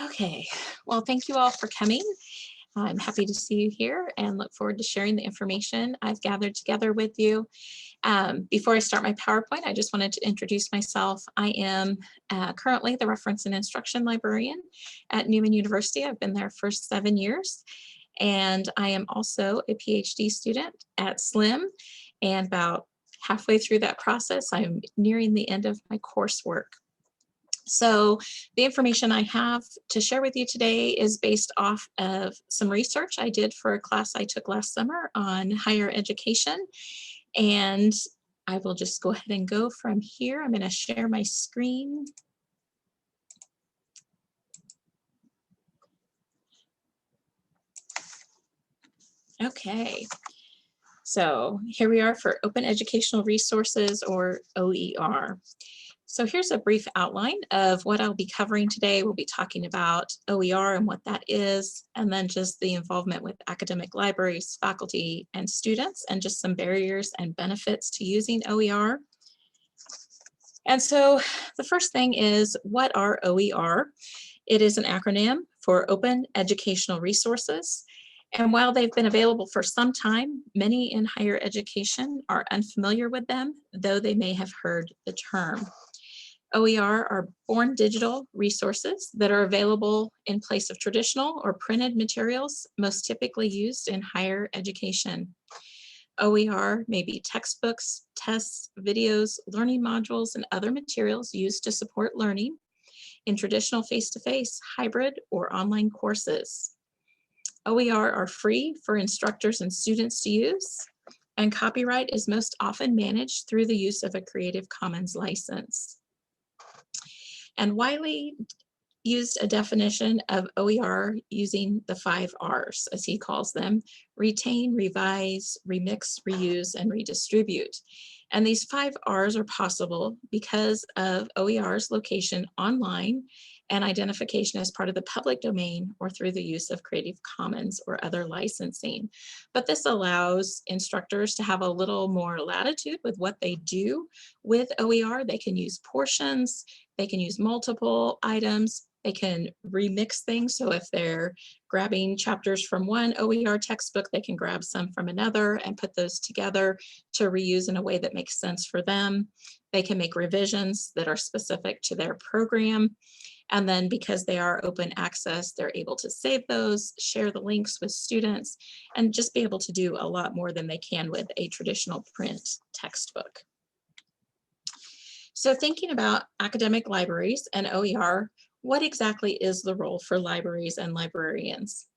Okay, well, thank you all for coming. I'm happy to see you here and look forward to sharing the information I've gathered together with you. Before I start my PowerPoint, I just wanted to introduce myself. I am currently the Reference and Instruction Librarian at Newman University. I've been there for 7 years, and I am also a PhD student at SLIM, and about halfway through that process, I'm nearing the end of my coursework. So the information I have to share with you today is based off of some research I did for a class I took last summer on higher education. And I will just go ahead and go from here. I'm going to share my screen. Okay, so here we are for Open Educational Resources, or OER. So here's a brief outline of what I'll be covering today. We'll be talking about OER and what that is, and then just the involvement with academic libraries, faculty, and students, and just some barriers and benefits to using OER. And so the first thing is, what are OER? It is an acronym for Open Educational Resources. And while they've been available for some time, many in higher education are unfamiliar with them, though they may have heard the term. OER are born digital resources that are available in place of traditional or printed materials, most typically used in higher education. OER may be textbooks, tests, videos, learning modules, and other materials used to support learning in traditional face-to-face, hybrid, or online courses. OER are free for instructors and students to use, and copyright is most often managed through the use of a Creative Commons license. And Wiley used a definition of OER using the 5 R's, as he calls them: retain, revise, remix, reuse, and redistribute. And these 5 R's are possible because of OER's location online and identification as part of the public domain or through the use of Creative Commons or other licensing. But this allows instructors to have a little more latitude with what they do with OER. They can use portions, they can use multiple items, they can remix things. So if they're grabbing chapters from one OER textbook, they can grab some from another and put those together to reuse in a way that makes sense for them. They can make revisions that are specific to their program. And then because they are open access, they're able to save those, share the links with students, and just be able to do a lot more than they can with a traditional print textbook. So thinking about academic libraries and OER, what exactly is the role for libraries and librarians?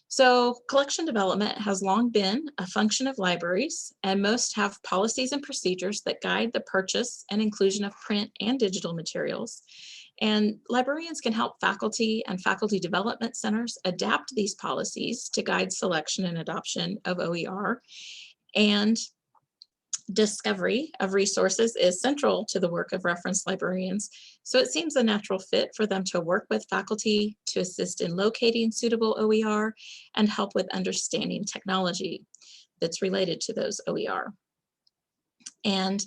So collection development has long been a function of libraries, and most have policies and procedures that guide the purchase and inclusion of print and digital materials. And librarians can help faculty and faculty development centers adapt these policies to guide selection and adoption of OER. And discovery of resources is central to the work of reference librarians. So it seems a natural fit for them to work with faculty to assist in locating suitable OER and help with understanding technology that's related to those OER. And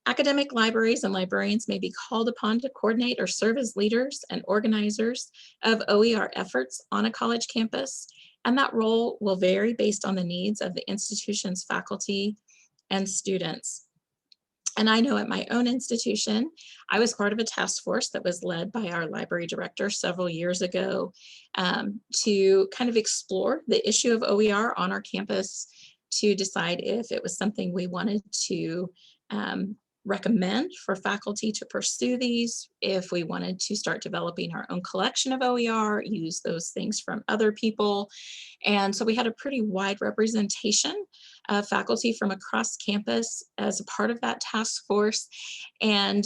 academic libraries and librarians may be called upon to coordinate or serve as leaders and organizers of OER efforts on a college campus. And that role will vary based on the needs of the institution's faculty and students. And I know at my own institution, I was part of a task force that was led by our library director several years ago to kind of explore the issue of OER on our campus, to decide if it was something we wanted to recommend for faculty to pursue these, if we wanted to start developing our own collection of OER, use those things from other people. And so we had a pretty wide representation of faculty from across campus as a part of that task force. And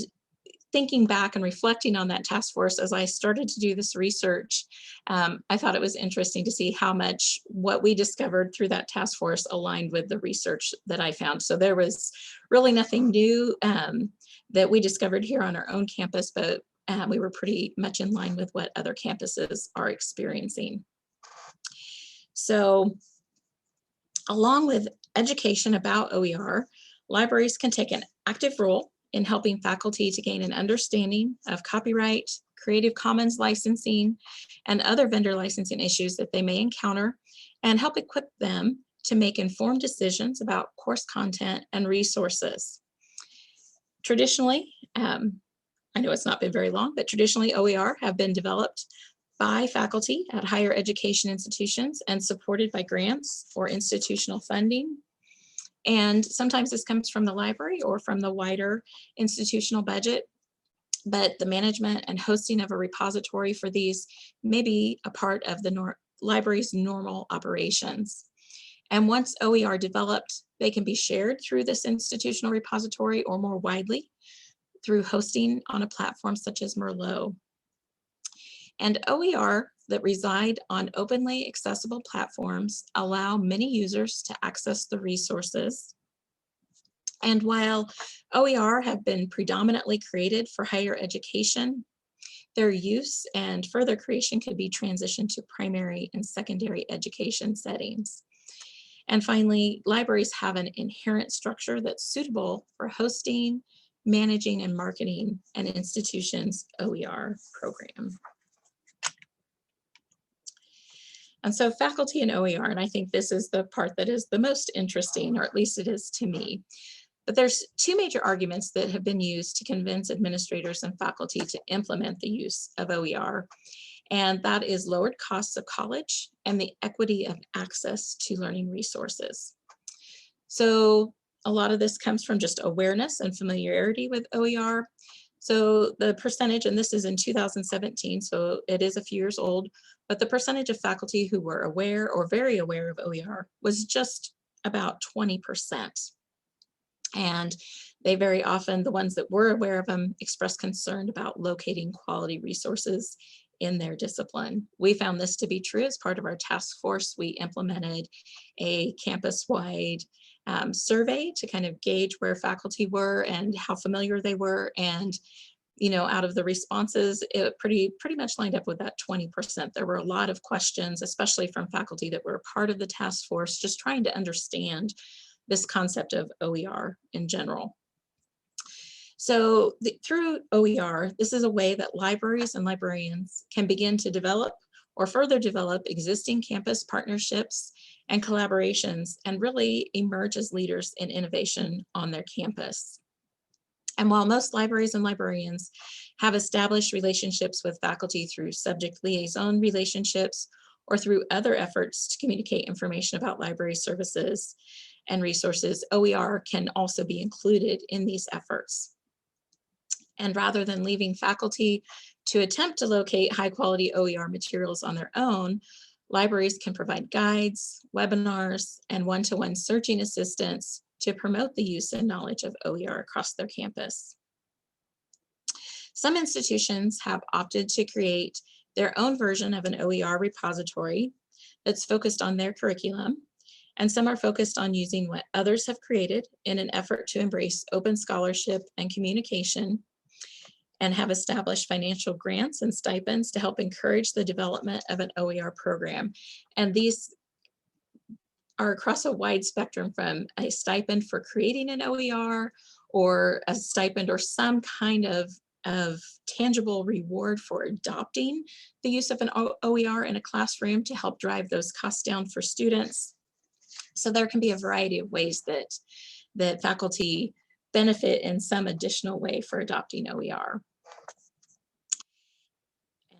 thinking back and reflecting on that task force as I started to do this research, I thought it was interesting to see how much what we discovered through that task force aligned with the research that I found. So there was really nothing new that we discovered here on our own campus, but we were pretty much in line with what other campuses are experiencing. So along with education about OER, libraries can take an active role in helping faculty to gain an understanding of copyright, Creative Commons licensing, and other vendor licensing issues that they may encounter, and help equip them to make informed decisions about course content and resources. Traditionally, I know it's not been very long, but traditionally OER have been developed by faculty at higher education institutions and supported by grants or institutional funding. And sometimes this comes from the library or from the wider institutional budget, but the management and hosting of a repository for these may be a part of the library's normal operations. And once OER developed, they can be shared through this institutional repository or more widely through hosting on a platform such as Merlot. And OER that reside on openly accessible platforms allow many users to access the resources. And while OER have been predominantly created for higher education, their use and further creation could be transitioned to primary and secondary education settings. And finally, libraries have an inherent structure that's suitable for hosting, managing, and marketing an institution's OER program. And so faculty and OER, and I think this is the part that is the most interesting, or at least it is to me. But there's two major arguments that have been used to convince administrators and faculty to implement the use of OER. And that is lowered costs of college and the equity of access to learning resources. So a lot of this comes from just awareness and familiarity with OER. So the percentage, and this is in 2017, so it is a few years old, but the percentage of faculty who were aware or very aware of OER was just about 20%. And they very often, the ones that were aware of them, expressed concern about locating quality resources in their discipline. We found this to be true. As part of our task force, we implemented a campus-wide survey to kind of gauge where faculty were and how familiar they were. And out of the responses, it pretty much lined up with that 20%. There were a lot of questions, especially from faculty that were part of the task force, just trying to understand this concept of OER in general. So through OER, this is a way that libraries and librarians can begin to develop or further develop existing campus partnerships and collaborations and really emerge as leaders in innovation on their campus. And while most libraries and librarians have established relationships with faculty through subject liaison relationships or through other efforts to communicate information about library services and resources, OER can also be included in these efforts. And rather than leaving faculty to attempt to locate high quality OER materials on their own, libraries can provide guides, webinars, and one-to-one searching assistance to promote the use and knowledge of OER across their campus. Some institutions have opted to create their own version of an OER repository that's focused on their curriculum, and some are focused on using what others have created in an effort to embrace open scholarship and communication, and have established financial grants and stipends to help encourage the development of an OER program. And these are across a wide spectrum, from a stipend for creating an OER, or a stipend or some kind of tangible reward for adopting the use of an OER in a classroom to help drive those costs down for students. So there can be a variety of ways that faculty benefit in some additional way for adopting OER.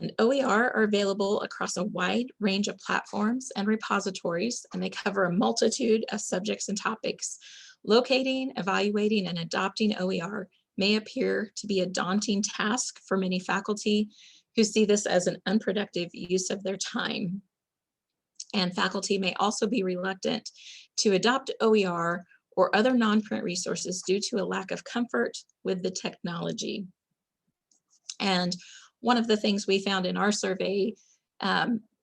And OER are available across a wide range of platforms and repositories, and they cover a multitude of subjects and topics. Locating, evaluating, and adopting OER may appear to be a daunting task for many faculty who see this as an unproductive use of their time. And faculty may also be reluctant to adopt OER or other non-print resources due to a lack of comfort with the technology. And one of the things we found in our survey,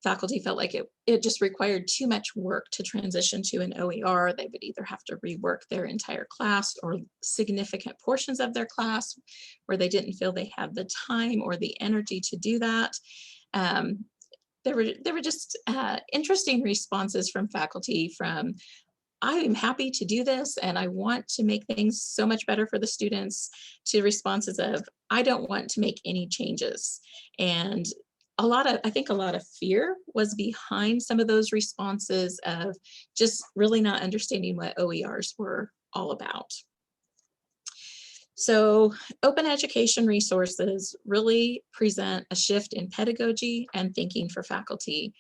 faculty felt like it just required too much work to transition to an OER. They would either have to rework their entire class or significant portions of their class where they didn't feel they had the time or the energy to do that. There were just interesting responses from faculty, from I am happy to do this and I want to make things so much better for the students, to responses of, I don't want to make any changes. And I think a lot of fear was behind some of those responses of just really not understanding what OERs were all about. So open education resources really present a shift in pedagogy and thinking for faculty.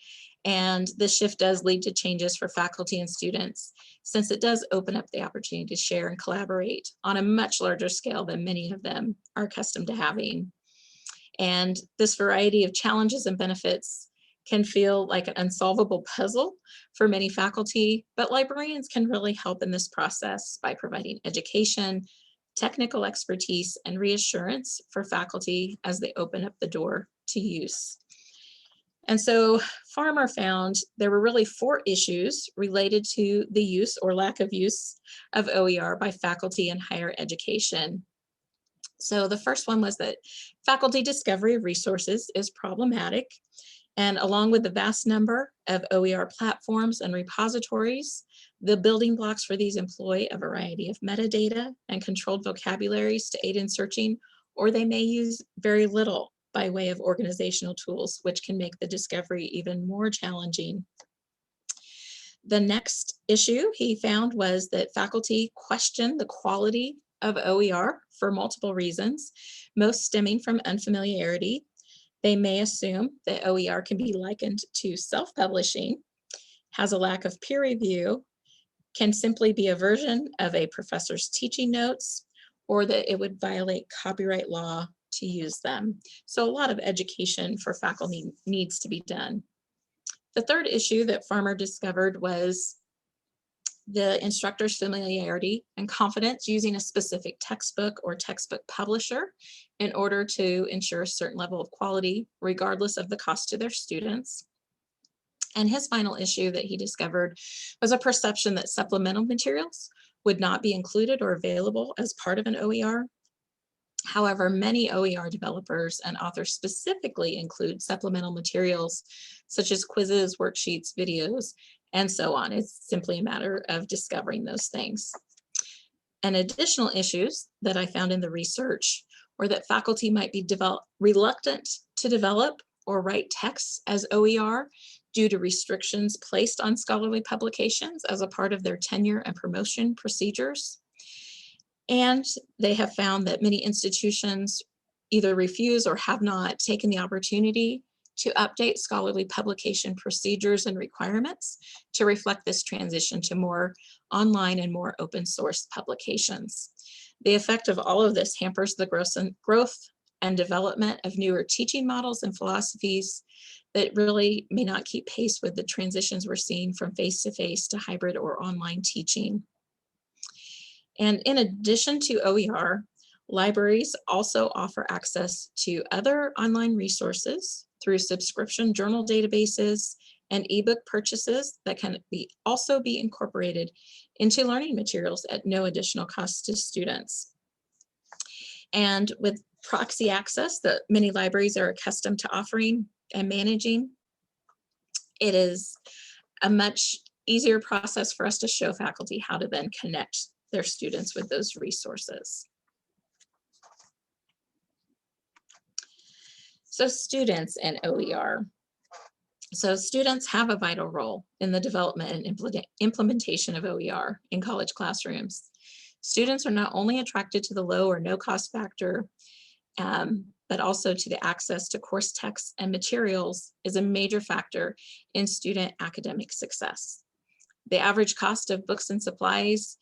And this shift does lead to changes for faculty and students, since it does open up the opportunity to share and collaborate on a much larger scale than many of them are accustomed to having. And this variety of challenges and benefits can feel like an unsolvable puzzle for many faculty, but librarians can really help in this process by providing education, technical expertise, and reassurance for faculty as they open up the door to use. And so Farmer found there were really 4 issues related to the use or lack of use of OER by faculty in higher education. So the first one was that faculty discovery of resources is problematic. And along with the vast number of OER platforms and repositories, the building blocks for these employ a variety of metadata and controlled vocabularies to aid in searching, or they may use very little by way of organizational tools, which can make the discovery even more challenging. The next issue he found was that faculty questioned the quality of OER for multiple reasons, most stemming from unfamiliarity. They may assume that OER can be likened to self-publishing, has a lack of peer review, can simply be a version of a professor's teaching notes, or that it would violate copyright law to use them. So a lot of education for faculty needs to be done. The third issue that Farmer discovered was the instructor's familiarity and confidence using a specific textbook or textbook publisher in order to ensure a certain level of quality, regardless of the cost to their students. And his final issue that he discovered was a perception that supplemental materials would not be included or available as part of an OER. However, many OER developers and authors specifically include supplemental materials such as quizzes, worksheets, videos, and so on. It's simply a matter of discovering those things. And additional issues that I found in the research were that faculty might be reluctant to develop or write texts as OER due to restrictions placed on scholarly publications as a part of their tenure and promotion procedures. And they have found that many institutions either refuse or have not taken the opportunity to update scholarly publication procedures and requirements to reflect this transition to more online and more open source publications. The effect of all of this hampers the growth and development of newer teaching models and philosophies that really may not keep pace with the transitions we're seeing from face-to-face to hybrid or online teaching. And in addition to OER, libraries also offer access to other online resources through subscription journal databases and ebook purchases that can also be incorporated into learning materials at no additional cost to students. And with proxy access that many libraries are accustomed to offering and managing, it is a much easier process for us to show faculty how to then connect their students with those resources. So students and OER. So students have a vital role in the development and implementation of OER in college classrooms. Students are not only attracted to the low or no cost factor, but also to the access to course texts and materials is a major factor in student academic success. The average cost of books and supplies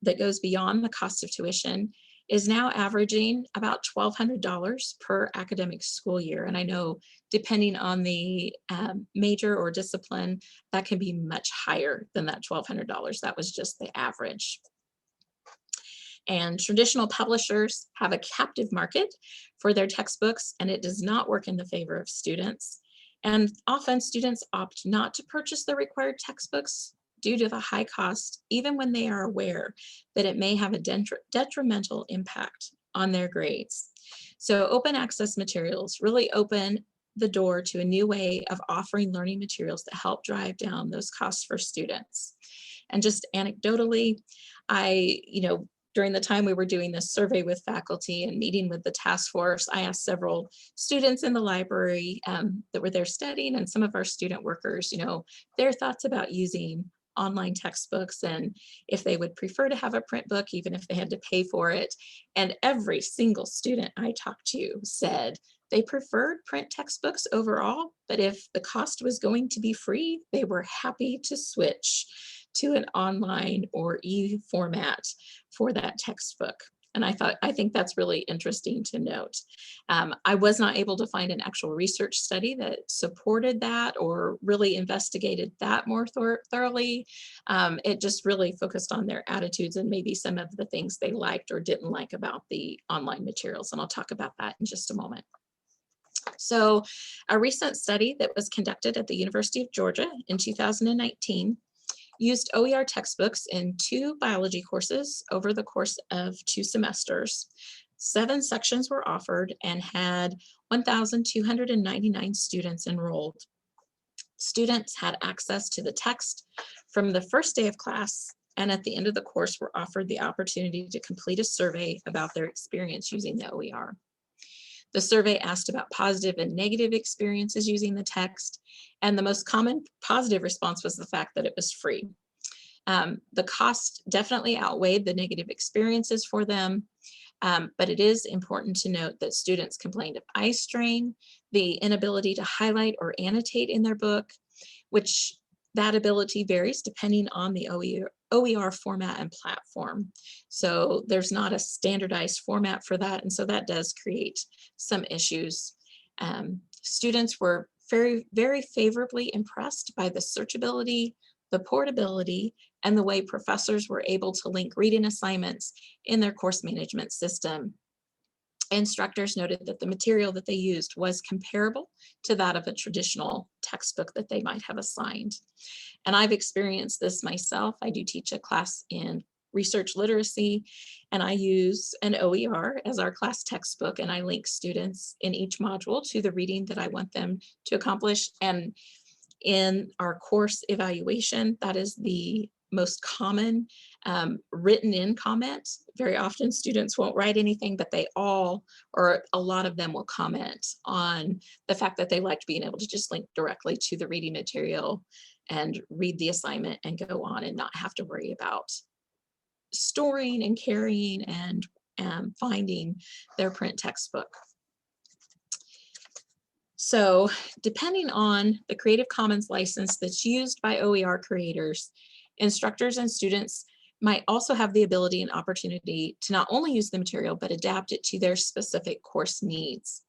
that goes beyond the cost of tuition is now averaging about $1,200 per academic school year. And I know depending on the major or discipline, that can be much higher than that $1,200. That was just the average. And traditional publishers have a captive market for their textbooks, and it does not work in the favor of students. And often students opt not to purchase the required textbooks due to the high cost, even when they are aware that it may have a detrimental impact on their grades. So open access materials really open the door to a new way of offering learning materials that help drive down those costs for students. And just anecdotally, during the time we were doing this survey with faculty and meeting with the task force, I asked several students in the library that were there studying, and some of our student workers, their thoughts about using online textbooks and if they would prefer to have a print book, even if they had to pay for it. And every single student I talked to said they preferred print textbooks overall, but if the cost was going to be free, they were happy to switch to an online or e-format for that textbook. And I think that's really interesting to note. I was not able to find an actual research study that supported that or really investigated that more thoroughly. It just really focused on their attitudes and maybe some of the things they liked or didn't like about the online materials. And I'll talk about that in just a moment. So a recent study that was conducted at the University of Georgia in 2019 used OER textbooks in 2 biology courses over the course of 2 semesters. 7 sections were offered and had 1,299 students enrolled. Students had access to the text from the first day of class, and at the end of the course were offered the opportunity to complete a survey about their experience using the OER. The survey asked about positive and negative experiences using the text, and the most common positive response was the fact that it was free. The cost definitely outweighed the negative experiences for them, but it is important to note that students complained of eye strain, the inability to highlight or annotate in their book, which that ability varies depending on the OER format and platform. So there's not a standardized format for that, and so that does create some issues. Students were very, very favorably impressed by the searchability, the portability, and the way professors were able to link reading assignments in their course management system. Instructors noted that the material that they used was comparable to that of a traditional textbook that they might have assigned. And I've experienced this myself. I do teach a class in research literacy, and I use an OER as our class textbook, and I link students in each module to the reading that I want them to accomplish. And in our course evaluation, that is the most common written in comment. Very often students won't write anything, but they all, or a lot of them will comment on the fact that they liked being able to just link directly to the reading material and read the assignment and go on and not have to worry about storing and carrying and finding their print textbook. So depending on the Creative Commons license that's used by OER creators, instructors and students might also have the ability and opportunity to not only use the material, but adapt it to their specific course needs.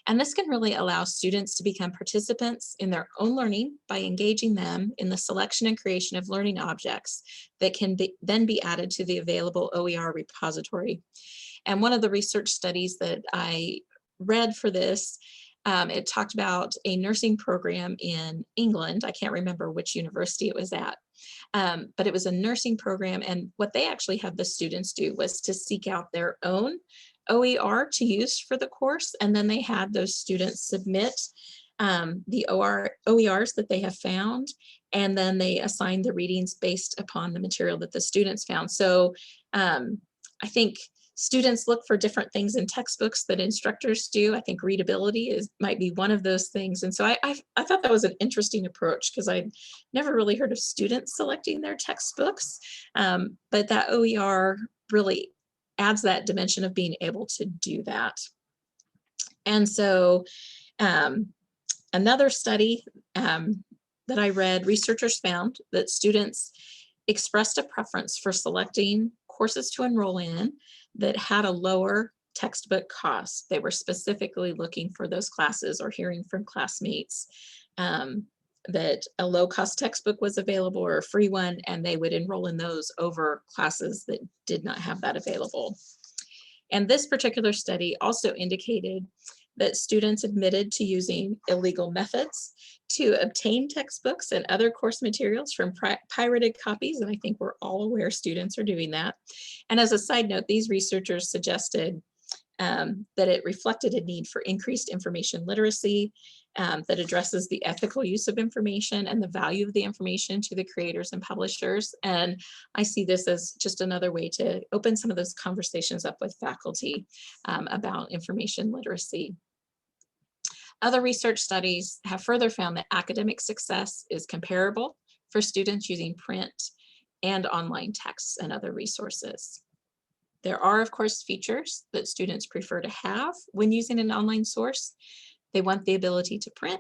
And this can really allow students to become participants in their own learning by engaging them in the selection and creation of learning objects that can then be added to the available OER repository. And one of the research studies that I read for this, it talked about a nursing program in England. I can't remember which university it was at, but it was a nursing program. And what they actually had the students do was to seek out their own OER to use for the course. And then they had those students submit the OERs that they have found, and then they assigned the readings based upon the material that the students found. So I think students look for different things in textbooks that instructors do. I think readability might be one of those things. And so I thought that was an interesting approach, because I'd never really heard of students selecting their textbooks, but that OER really adds that dimension of being able to do that. And so another study that I read, researchers found that students expressed a preference for selecting courses to enroll in that had a lower textbook cost. They were specifically looking for those classes or hearing from classmates that a low-cost textbook was available or a free one, and they would enroll in those over classes that did not have that available. And this particular study also indicated that students admitted to using illegal methods to obtain textbooks and other course materials from pirated copies, and I think we're all aware students are doing that. And as a side note, these researchers suggested that it reflected a need for increased information literacy that addresses the ethical use of information and the value of the information to the creators and publishers. And I see this as just another way to open some of those conversations up with faculty about information literacy. Other research studies have further found that academic success is comparable for students using print and online texts and other resources. There are, of course, features that students prefer to have when using an online source. They want the ability to print,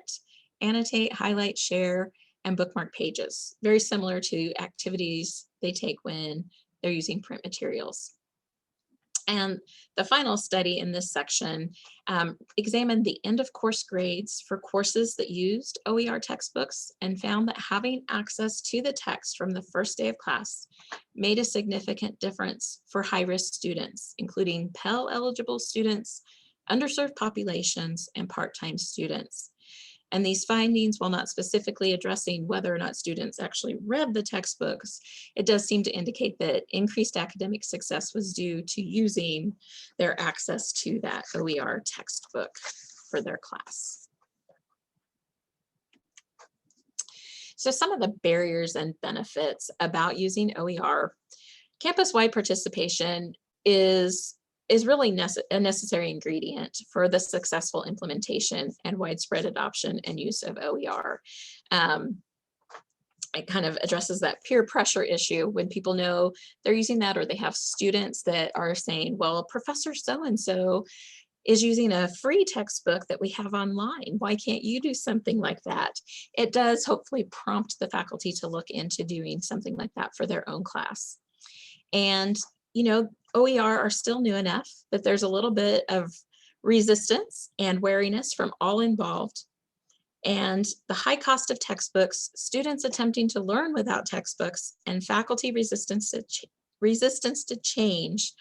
annotate, highlight, share, and bookmark pages, very similar to activities they take when they're using print materials. And the final study in this section examined the end of course grades for courses that used OER textbooks and found that having access to the text from the first day of class made a significant difference for high-risk students, including Pell eligible students, underserved populations, and part-time students. And these findings, while not specifically addressing whether or not students actually read the textbooks, it does seem to indicate that increased academic success was due to using their access to that OER textbook for their class. So some of the barriers and benefits about using OER, campus-wide participation is really a necessary ingredient for the successful implementation and widespread adoption and use of OER. It kind of addresses that peer pressure issue when people know they're using that, or they have students that are saying, well, Professor so-and-so is using a free textbook that we have online. Why can't you do something like that? It does hopefully prompt the faculty to look into doing something like that for their own class. And you know, OER are still new enough that there's a little bit of resistance and wariness from all involved. And the high cost of textbooks, students attempting to learn without textbooks, and faculty resistance to change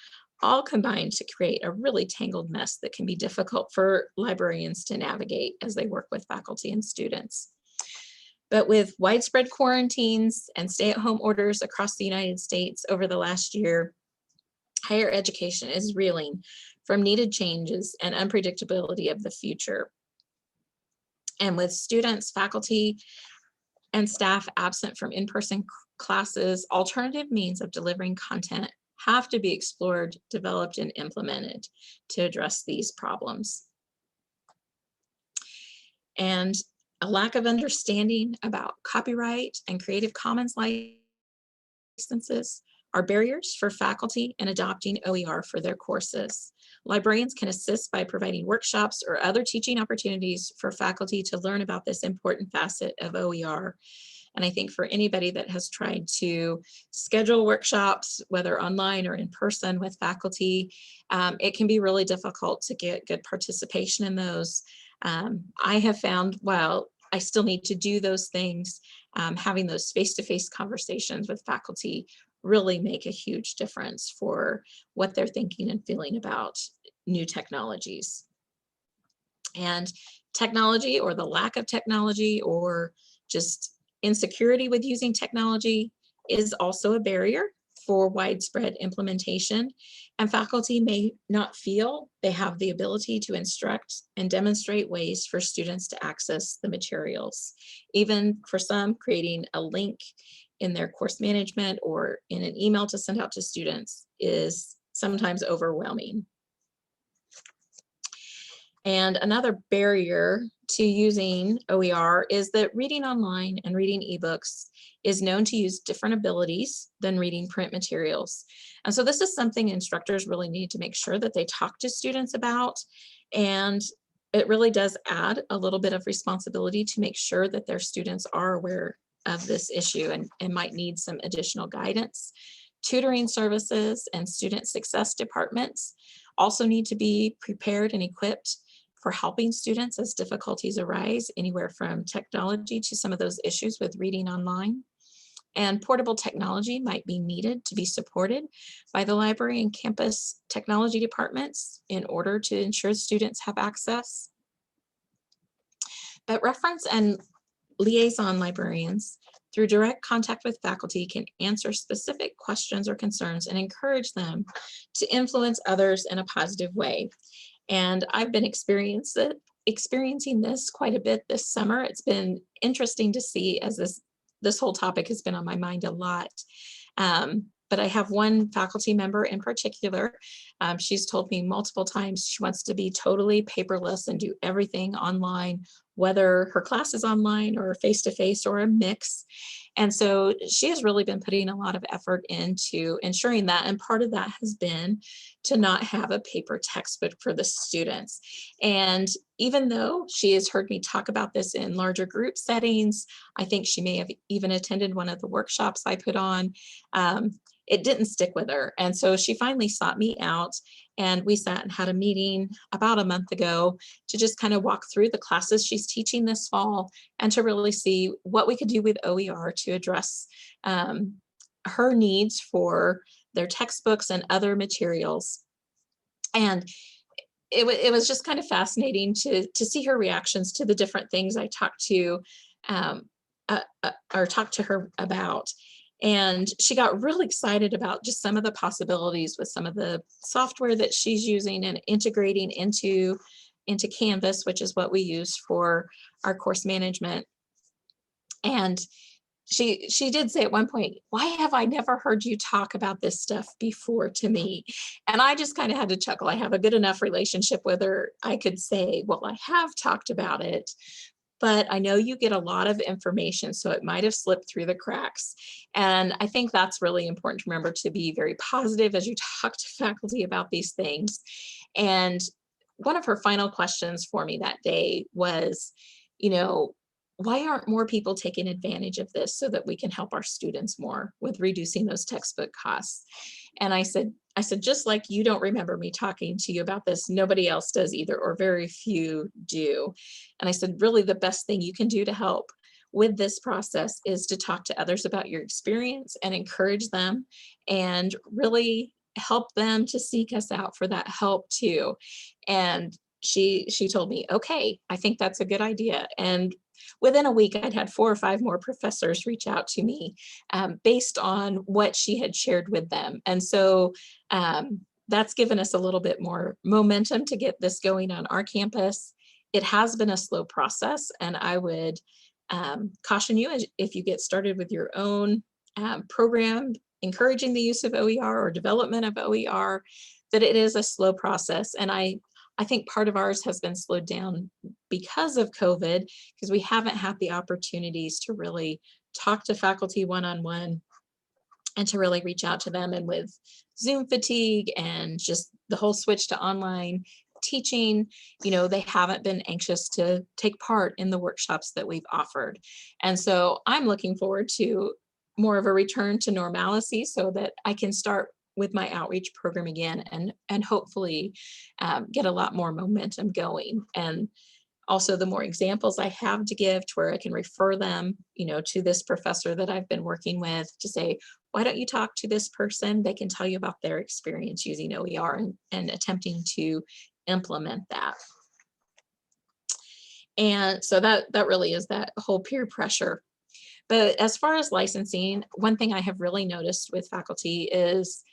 all combine to create a really tangled mess that can be difficult for librarians to navigate as they work with faculty and students. But with widespread quarantines and stay-at-home orders across the United States over the last year, higher education is reeling from needed changes and unpredictability of the future. And with students, faculty, and staff absent from in-person classes, alternative means of delivering content have to be explored, developed, and implemented to address these problems. And a lack of understanding about copyright and Creative Commons licenses are barriers for faculty in adopting OER for their courses. Librarians can assist by providing workshops or other teaching opportunities for faculty to learn about this important facet of OER. And I think for anybody that has tried to schedule workshops, whether online or in person with faculty, it can be really difficult to get good participation in those. I have found, while I still need to do those things, having those face-to-face conversations with faculty really make a huge difference for what they're thinking and feeling about new technologies. And technology, or the lack of technology, or just insecurity with using technology, is also a barrier for widespread implementation. And faculty may not feel they have the ability to instruct and demonstrate ways for students to access the materials. Even for some, creating a link in their course management or in an email to send out to students is sometimes overwhelming. And another barrier to using OER is that reading online and reading ebooks is known to use different abilities than reading print materials. And so this is something instructors really need to make sure that they talk to students about. And it really does add a little bit of responsibility to make sure that their students are aware of this issue and might need some additional guidance. Tutoring services and student success departments also need to be prepared and equipped for helping students as difficulties arise, anywhere from technology to some of those issues with reading online. And portable technology might be needed to be supported by the library and campus technology departments in order to ensure students have access. But reference and liaison librarians, through direct contact with faculty, can answer specific questions or concerns and encourage them to influence others in a positive way. And I've been experiencing this quite a bit this summer. It's been interesting to see as this whole topic has been on my mind a lot. But I have one faculty member in particular. She's told me multiple times she wants to be totally paperless and do everything online, whether her class is online or face-to-face or a mix. And so she has really been putting a lot of effort into ensuring that. And part of that has been to not have a paper textbook for the students. And even though she has heard me talk about this in larger group settings, I think she may have even attended one of the workshops I put on. It didn't stick with her. And so she finally sought me out, and we sat and had a meeting about a month ago to just kind of walk through the classes she's teaching this fall and to really see what we could do with OER to address her needs for their textbooks and other materials. And it was just kind of fascinating to see her reactions to the different things I talked to her about. And she got really excited about just some of the possibilities with some of the software that she's using and integrating into Canvas, which is what we use for our course management. And she did say at one point, "Why have I never heard you talk about this stuff before to me?" And I just kind of had to chuckle. I have a good enough relationship with her. I could say, well, I have talked about it, but I know you get a lot of information, so it might have slipped through the cracks. And I think that's really important to remember, to be very positive as you talk to faculty about these things. And one of her final questions for me that day was, why aren't more people taking advantage of this so that we can help our students more with reducing those textbook costs? And I said, just like you don't remember me talking to you about this, nobody else does either, or very few do. And I said, really, the best thing you can do to help with this process is to talk to others about your experience and encourage them and really help them to seek us out for that help too. And she told me, okay, I think that's a good idea. And within a week, I'd had 4 or 5 more professors reach out to me based on what she had shared with them. And so that's given us a little bit more momentum to get this going on our campus. It has been a slow process, and I would caution you, if you get started with your own program, encouraging the use of OER or development of OER, that it is a slow process. And I think part of ours has been slowed down because of COVID, because we haven't had the opportunities to really talk to faculty one-on-one and to really reach out to them. And with Zoom fatigue and just the whole switch to online teaching, they haven't been anxious to take part in the workshops that we've offered. And so I'm looking forward to more of a return to normalcy so that I can start with my outreach program again and hopefully get a lot more momentum going. And also the more examples I have to give to where I can refer them, to this professor that I've been working with, to say, why don't you talk to this person? They can tell you about their experience using OER and attempting to implement that. And so that really is that whole peer pressure. But as far as licensing, one thing I have really noticed with faculty is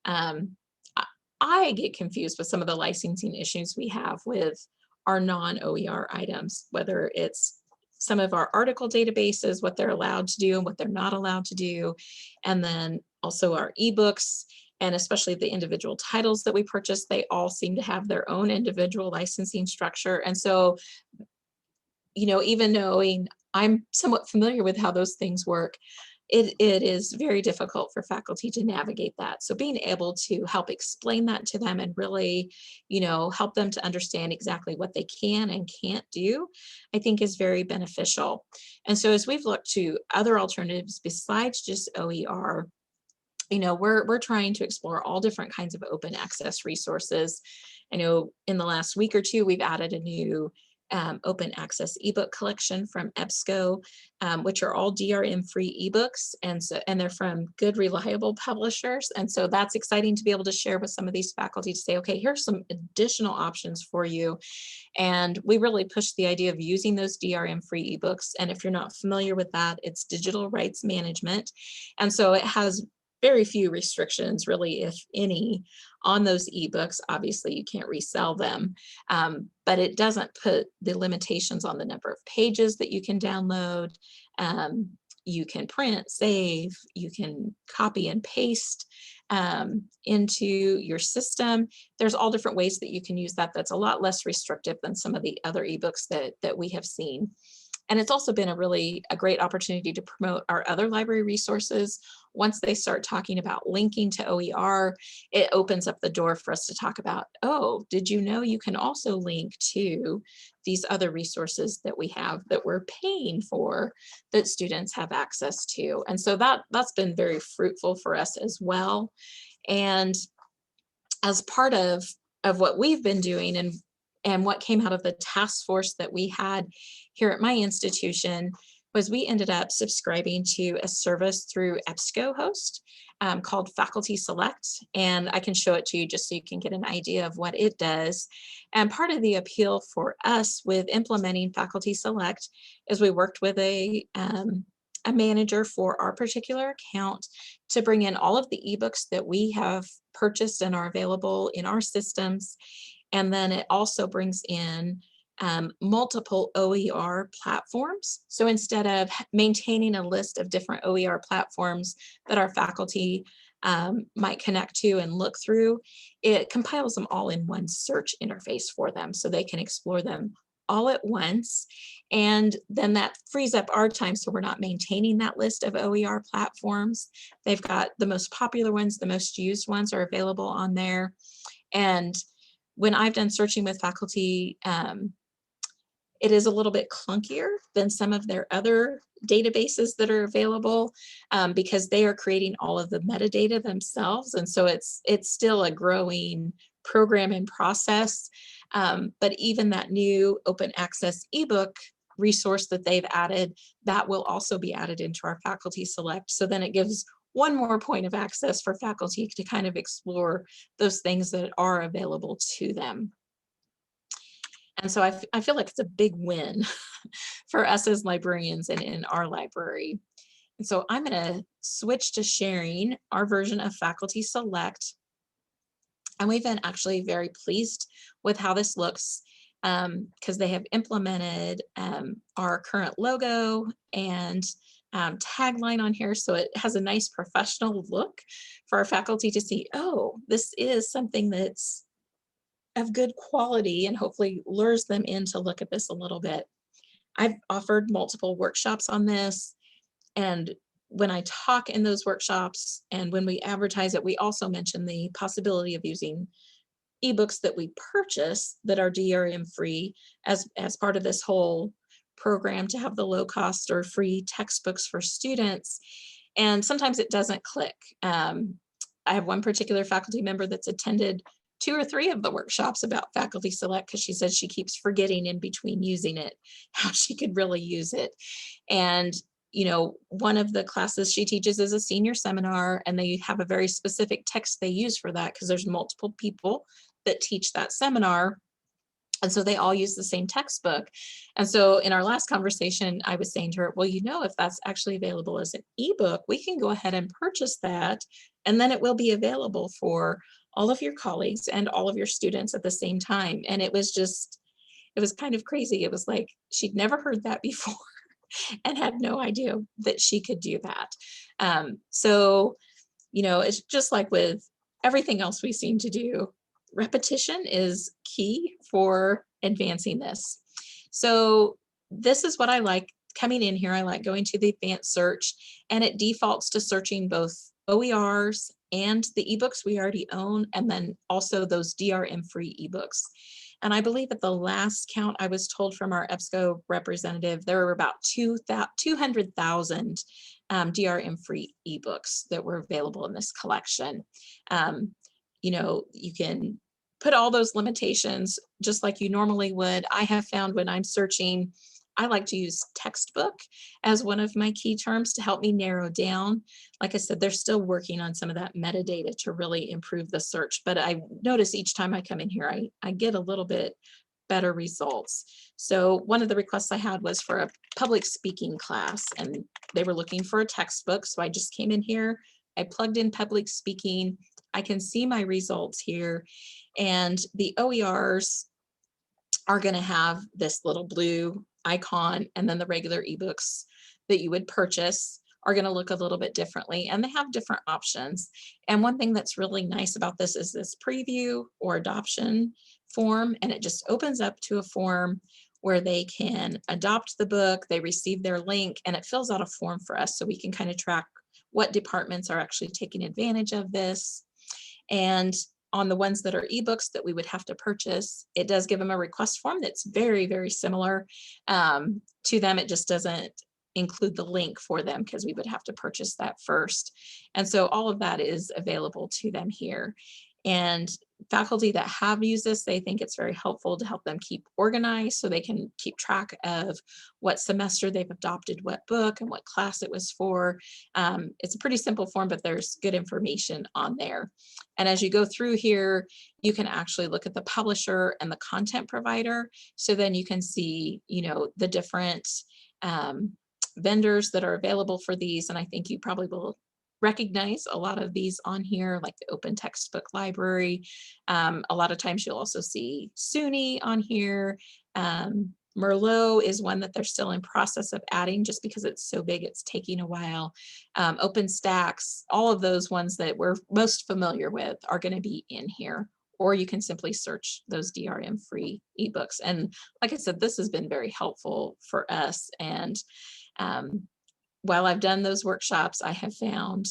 I get confused with some of the licensing issues we have with our non-OER items, whether it's some of our article databases, what they're allowed to do and what they're not allowed to do, and then also our ebooks, and especially the individual titles that we purchase. They all seem to have their own individual licensing structure. And so, even knowing I'm somewhat familiar with how those things work, it is very difficult for faculty to navigate that. So being able to help explain that to them and really, help them to understand exactly what they can and can't do, I think is very beneficial. And so as we've looked to other alternatives besides just OER, we're trying to explore all different kinds of open access resources. I know in the last week or two, we've added a new open access ebook collection from EBSCO, which are all DRM-free ebooks, and they're from good, reliable publishers. And so that's exciting to be able to share with some of these faculty to say, okay, here's some additional options for you. And we really push the idea of using those DRM-free ebooks. And if you're not familiar with that, it's digital rights management. And so it has very few restrictions, really, if any, on those ebooks. Obviously, you can't resell them, but it doesn't put the limitations on the number of pages that you can download. You can print, save, you can copy and paste into your system. There's all different ways that you can use that. That's a lot less restrictive than some of the other ebooks that we have seen. And it's also been a great opportunity to promote our other library resources. Once they start talking about linking to OER, it opens up the door for us to talk about, oh, did you know you can also link to these other resources that we have that we're paying for, that students have access to? And so that's been very fruitful for us as well. And as part of what we've been doing and what came out of the task force that we had here at my institution, was we ended up subscribing to a service through EBSCOhost called Faculty Select. And I can show it to you just so you can get an idea of what it does. And part of the appeal for us with implementing Faculty Select is we worked with a manager for our particular account to bring in all of the ebooks that we have purchased and are available in our systems. And then it also brings in multiple OER platforms. So instead of maintaining a list of different OER platforms that our faculty might connect to and look through, it compiles them all in one search interface for them so they can explore them all at once. And then that frees up our time, so we're not maintaining that list of OER platforms. They've got the most popular ones, the most used ones are available on there. And when I've done searching with faculty, it is a little bit clunkier than some of their other databases that are available because they are creating all of the metadata themselves. And so it's still a growing program in process. But even that new open access ebook resource that they've added, that will also be added into our Faculty Select. So then it gives one more point of access for faculty to kind of explore those things that are available to them. And so I feel like it's a big win for us as librarians and in our library. And so I'm going to switch to sharing our version of Faculty Select. And we've been actually very pleased with how this looks because they have implemented our current logo and tagline on here. So it has a nice professional look for our faculty to see, oh, this is something that's of good quality, and hopefully lures them in to look at this a little bit. I've offered multiple workshops on this, and when I talk in those workshops and when we advertise it, we also mention the possibility of using ebooks that we purchase that are DRM free as part of this whole program to have the low cost or free textbooks for students. And sometimes it doesn't click. I have one particular faculty member that's attended 2 or 3 of the workshops about Faculty Select because she says she keeps forgetting in between using it, how she could really use it. And, you know, one of the classes she teaches is a senior seminar, and they have a very specific text they use for that because there's multiple people that teach that seminar. And so they all use the same textbook. And so in our last conversation, I was saying to her, well, you know, if that's actually available as an ebook, we can go ahead and purchase that, and then it will be available for all of your colleagues and all of your students at the same time. And it was kind of crazy. It was like she'd never heard that before and had no idea that she could do that. So, you know, it's just like with everything else we seem to do, repetition is key for advancing this. So this is what I like coming in here. I like going to the advanced search, and it defaults to searching both OERs and the ebooks we already own, and then also those DRM-free ebooks. And I believe at the last count I was told from our EBSCO representative, there were about 200,000 DRM-free ebooks that were available in this collection. You know, you can put all those limitations just like you normally would. I have found when I'm searching, I like to use textbook as one of my key terms to help me narrow down. Like I said, they're still working on some of that metadata to really improve the search, but I notice each time I come in here, I get a little bit better results. So one of the requests I had was for a public speaking class, and they were looking for a textbook. So I just came in here, I plugged in public speaking. I can see my results here, and the OERs are going to have this little blue icon, and then the regular ebooks that you would purchase are going to look a little bit differently, and they have different options. And one thing that's really nice about this is this preview or adoption form, and it just opens up to a form where they can adopt the book, they receive their link, and it fills out a form for us so we can kind of track what departments are actually taking advantage of this. And on the ones that are ebooks that we would have to purchase, it does give them a request form that's very, very similar to them. It just doesn't include the link for them because we would have to purchase that first. And so all of that is available to them here. And faculty that have used this, they think it's very helpful to help them keep organized so they can keep track of what semester they've adopted what book and what class it was for. It's a pretty simple form, but there's good information on there. And as you go through here, you can actually look at the publisher and the content provider. So then you can see, you know, the different vendors that are available for these. And I think you probably will recognize a lot of these on here, like the Open Textbook Library. A lot of times you'll also see SUNY on here. Merlot is one that they're still in process of adding just because it's so big, it's taking a while. OpenStax, all of those ones that we're most familiar with are going to be in here, or you can simply search those DRM free ebooks. And like I said, this has been very helpful for us. And while I've done those workshops, I have found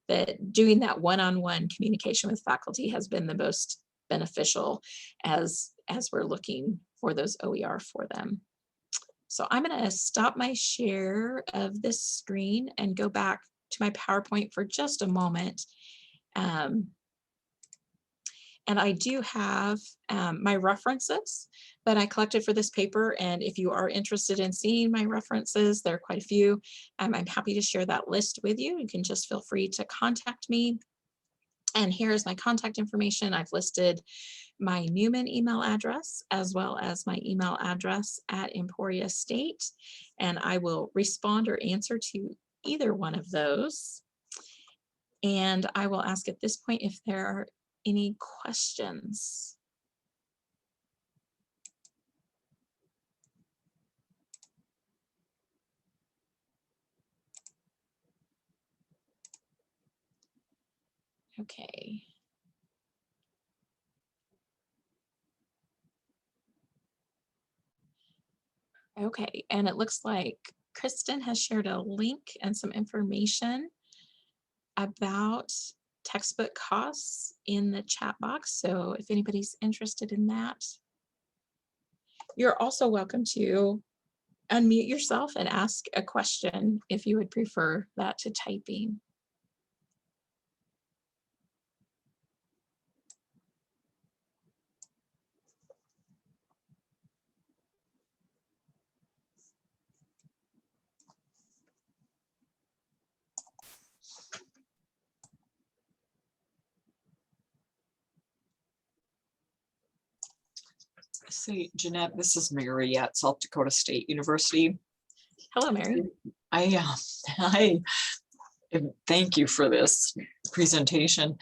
that doing that one-on-one communication with faculty has been the most beneficial as we're looking for those OER for them. So I'm going to stop my share of this screen and go back to my PowerPoint for just a moment. And I do have my references that I collected for this paper. And if you are interested in seeing my references, there are quite a few. I'm happy to share that list with you. You can just feel free to contact me. And here's my contact information. I've listed my Newman email address as well as my email address at Emporia State. And I will respond or answer to either one of those. And I will ask at this point if there are any questions. Okay. Okay, and it looks like Kristen has shared a link and some information about textbook costs in the chat box. So if anybody's interested in that, you're also welcome to unmute yourself and ask a question if you would prefer that to typing. Say, Jeanette, this is Mary at South Dakota State University. Hello, Mary. I thank you for this presentation.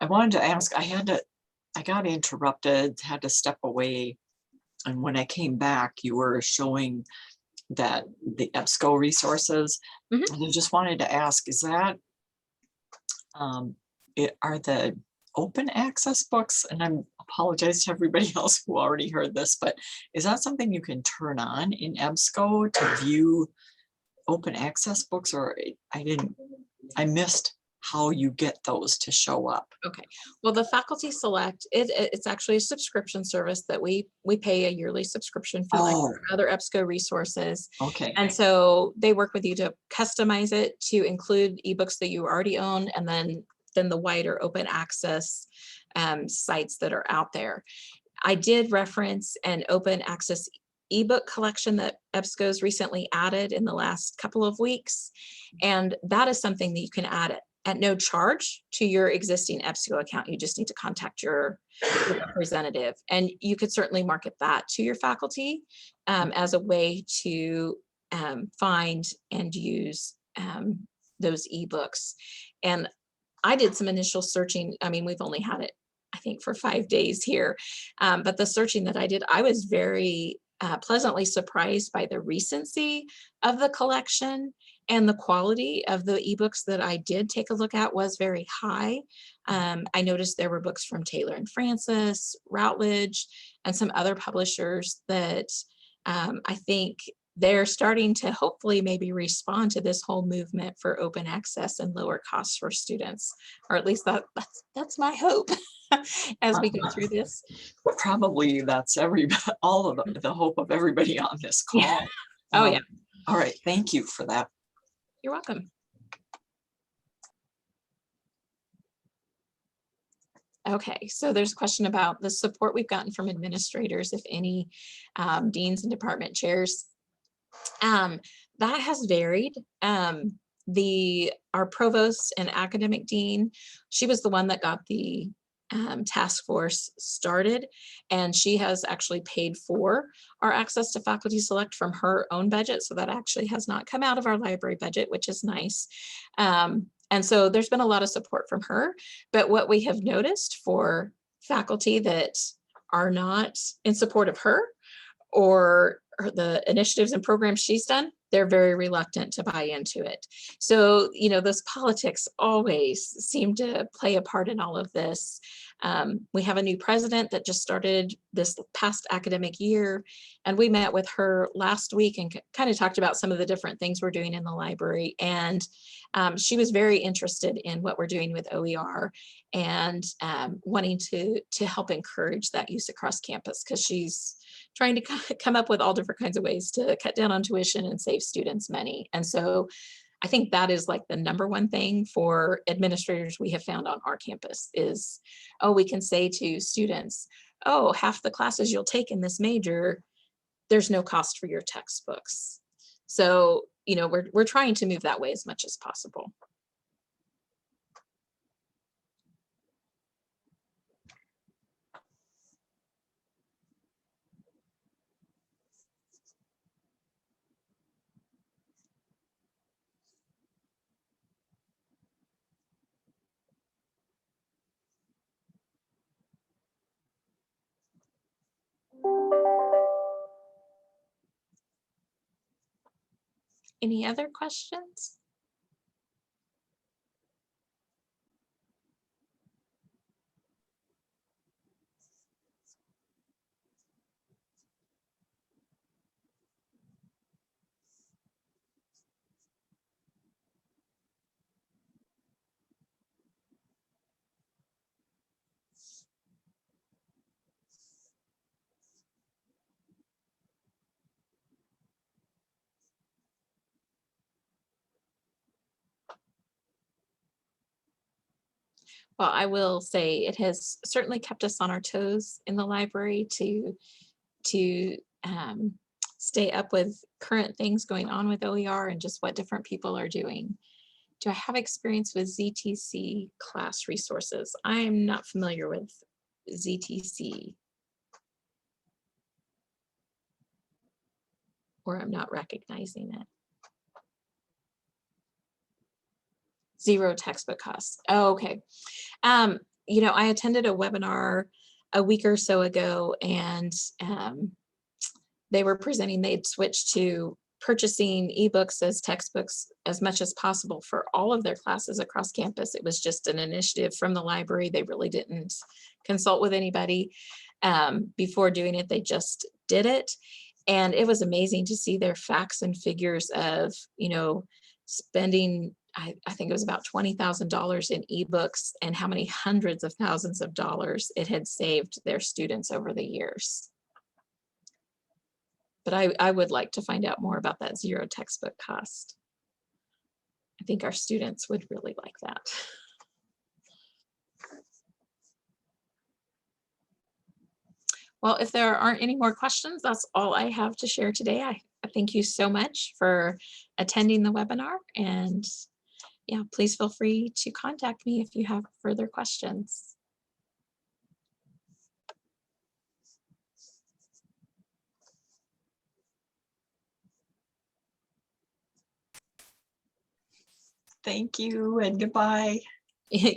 I wanted to ask, I got interrupted, had to step away. And when I came back, you were showing that the EBSCO resources. And I just wanted to ask, is that, are the open access books, and I apologize to everybody else who already heard this, but is that something you can turn on in EBSCO to view open access books, or I missed how you get those to show up? Okay, well, the Faculty Select, it's actually a subscription service that we pay a yearly subscription fee like other EBSCO resources. Okay. And so they work with you to customize it to include ebooks that you already own, and then the wider open access sites that are out there. I did reference an open access ebook collection that EBSCO's recently added in the last couple of weeks. And that is something that you can add at no charge to your existing EBSCO account. You just need to contact your representative. And you could certainly market that to your faculty as a way to find and use those ebooks. And I did some initial searching. I mean, we've only had it, I think, for 5 days here. But the searching that I did, I was very pleasantly surprised by the recency of the collection, and the quality of the ebooks that I did take a look at was very high. I noticed there were books from Taylor and Francis, Routledge, and some other publishers that I think they're starting to hopefully maybe respond to this whole movement for open access and lower costs for students, or at least that's my hope as we go through this. Probably that's all of the hope of everybody on this call. Yeah. Oh, yeah. All right, thank you for that. You're welcome. Okay, so there's a question about the support we've gotten from administrators, if any, deans and department chairs. That has varied. Our provost and academic dean, she was the one that got the task force started, and she has actually paid for our access to faculty select from her own budget. So that actually has not come out of our library budget, which is nice. And so there's been a lot of support from her. But what we have noticed for faculty that are not in support of her or the initiatives and programs she's done, they're very reluctant to buy into it. So, those politics always seem to play a part in all of this. We have a new president that just started this past academic year, and we met with her last week and kind of talked about some of the different things we're doing in the library. And she was very interested in what we're doing with OER and wanting to help encourage that use across campus, because she's trying to come up with all different kinds of ways to cut down on tuition and save students money. And so I think that is like the number one thing for administrators we have found on our campus is, we can say to students, half the classes you'll take in this major, there's no cost for your textbooks. So, we're trying to move that way as much as possible. Any other questions? Well, I will say it has certainly kept us on our toes in the library to stay up with current things going on with OER and just what different people are doing. Do I have experience with ZTC class resources? I'm not familiar with ZTC, or I'm not recognizing it. Zero textbook costs. Oh, okay. I attended a webinar a week or so ago, and they were presenting they'd switched to purchasing ebooks as textbooks as much as possible for all of their classes across campus. It was just an initiative from the library. They really didn't consult with anybody before doing it. They just did it. And it was amazing to see their facts and figures of, spending, I think it was about $20,000 in ebooks, and how many hundreds of thousands of dollars it had saved their students over the years. But I would like to find out more about that zero textbook cost. I think our students would really like that. Well, if there aren't any more questions, that's all I have to share today. I thank you so much for attending the webinar, and yeah, please feel free to contact me if you have further questions. Thank you and goodbye. You're